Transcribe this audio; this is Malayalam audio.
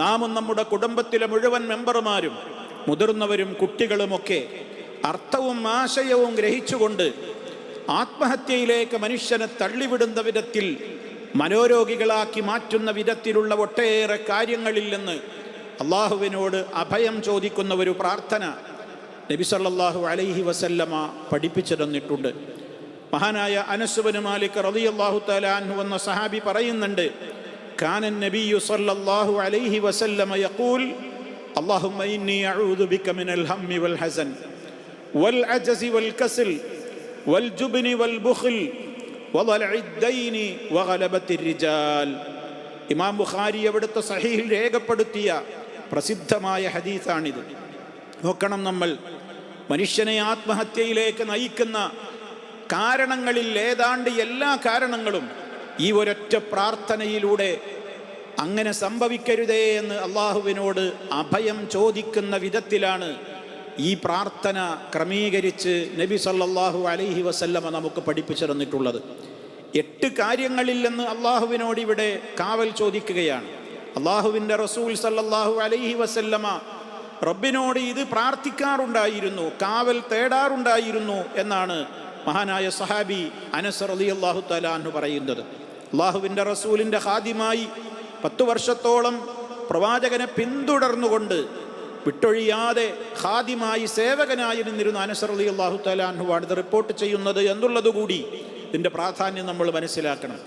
നാമും നമ്മുടെ കുടുംബത്തിലെ മുഴുവൻ മെമ്പർമാരും മുതിർന്നവരും കുട്ടികളുമൊക്കെ അർത്ഥവും ആശയവും ഗ്രഹിച്ചുകൊണ്ട് ആത്മഹത്യയിലേക്ക് മനുഷ്യനെ തള്ളിവിടുന്ന വിധത്തിൽ മനോരോഗികളാക്കി മാറ്റുന്ന വിധത്തിലുള്ള ഒട്ടേറെ കാര്യങ്ങളിൽ നിന്ന് അള്ളാഹുവിനോട് അഭയം ചോദിക്കുന്ന ഒരു പ്രാർത്ഥന നബി സല്ലല്ലാഹു അലൈഹി വസല്ലമ പഠിപ്പിച്ചു തന്നിട്ടുണ്ട്. മഹാനായ അനസ് ബിൻ മാലിക് റളിയല്ലാഹു തആല അൻഹു എന്ന സഹാബി പറയുന്നുണ്ട്, കാന നബിയു സല്ലല്ലാഹു അലൈഹി വസല്ലമ യഖൂൽ അല്ലാഹുമ്മ ഇന്നി അഊദു ബിക മിനൽ ഹമ്മി വൽ ഹസൻ വൽ അജസി വൽ കസൽ വൽ ജുബ്നി വൽ ബുഖൽ വദലഇദ് ദൈനി വഗലബത്തിർ റിജാൽ. ഇമാം ബുഖാരി അവിടുത്തെ സഹീഹിൽ രേഖപ്പെടുത്തിയ പ്രസിദ്ധമായ ഹദീസാണിത്. നോക്കണം, നമ്മൾ മനുഷ്യനെ ആത്മഹത്യയിലേക്ക് നയിക്കുന്ന കാരണങ്ങളിൽ ഏതാണ്ട് എല്ലാ കാരണങ്ങളും ഈ ഒരൊറ്റ പ്രാർത്ഥനയിലൂടെ അങ്ങനെ സംഭവിക്കരുതേ എന്ന് അള്ളാഹുവിനോട് അഭയം ചോദിക്കുന്ന വിധത്തിലാണ് ഈ പ്രാർത്ഥന ക്രമീകരിച്ച് നബി സല്ലല്ലാഹു അലൈഹി വസല്ലമ നമുക്ക് പഠിപ്പിച്ചു തന്നിട്ടുള്ളത്. 8 കാര്യങ്ങളിൽ നിന്ന് അള്ളാഹുവിനോട് ഇവിടെ കാവൽ ചോദിക്കുകയാണ്. അള്ളാഹുവിൻ്റെ റസൂൽ സല്ലല്ലാഹു അലൈഹി വസല്ലമ റബ്ബിനോട് ഇത് പ്രാർത്ഥിക്കാറുണ്ടായിരുന്നു, കാവൽ തേടാറുണ്ടായിരുന്നു എന്നാണ് മഹാനായ സഹാബി അനസ് റളിയല്ലാഹു തആല അൻഹു പറയുന്നത്. അള്ളാഹുവിൻ്റെ റസൂലിൻ്റെ ഖാദിമായി 10 വർഷത്തോളം പ്രവാചകനെ പിന്തുടർന്നുകൊണ്ട് വിട്ടൊഴിയാതെ ഖാദിമായി സേവകനായി നിന്നിരുന്ന അനസ് റളിയല്ലാഹു തആല അൻഹു ആണ് ഇത് റിപ്പോർട്ട് ചെയ്യുന്നത് എന്നുള്ളതുകൂടി ഇതിൻ്റെ പ്രാധാന്യം നമ്മൾ മനസ്സിലാക്കണം.